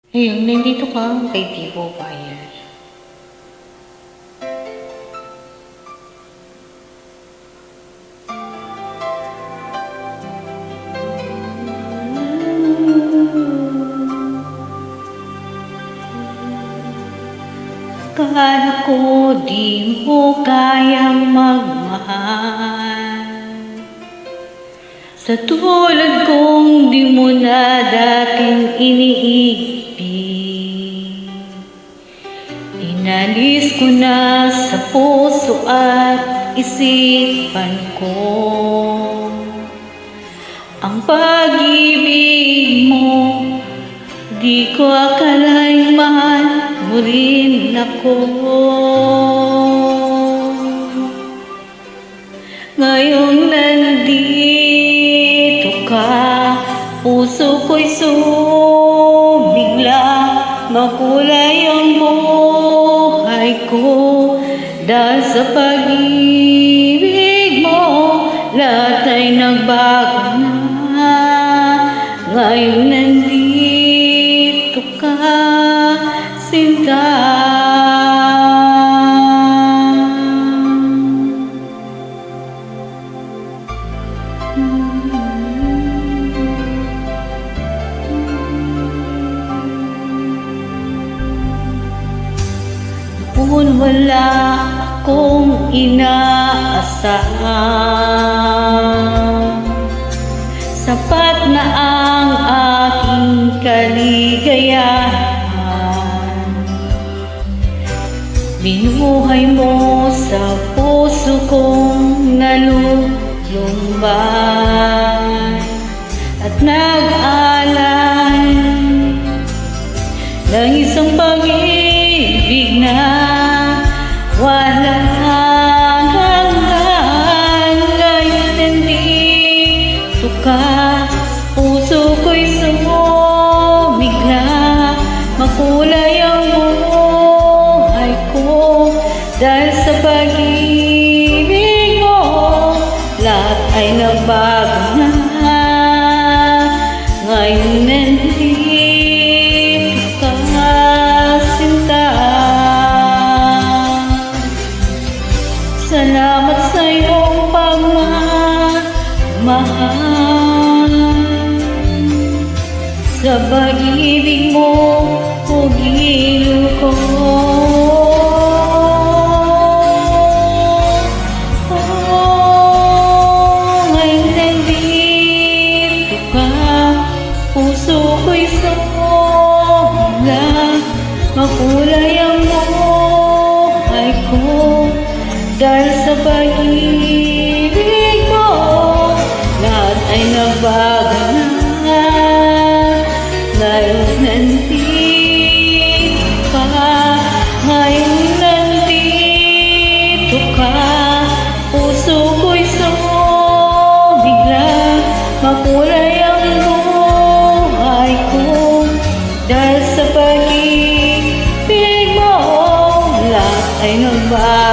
Ayun, nandito ka kay Tibo Bayan. Akala ko di mo kayang magmahal, sa tulad kong di mo na dating iniibig. Inalis ko na sa puso at isipan ko ang pag-ibig mo. Di ko akalaing mahal mo rin ako. Ngayong nandito ka, puso ko'y sumigla. Makulay ang buhay ko dahil sa pag-ibig mo. Lahat ay nagbago na. Ngayong nandito ka, sinta. Kung wala akong inaasahan, sapat na ang aking kaligayahan. Binuhay mo sa puso kong nalulumbay at nag-alay ng isang pag-ibig na walang hanggan. Ngayon nandito ka, puso ko'y sumigla. Makulay ang buhay ko dahil sa pag-ibig mo. Lahat ay nagbago na. Ngayon nandito ka, sinta. Salamat sa iyong pagmamahal, sa pag-ibig mo, pugilo ko. Ngayon nandito ka, puso ko'y sumigla. Makulay ang buhay ko dahil sa pag-ibig mo. Lahat ay nagbago na. Ngayon nandito ka, ngayon nandito ka, puso ko'y sumigla. Makulay ang buhay ko dahil sa pag-ibig mo. Lahat ay nagbago.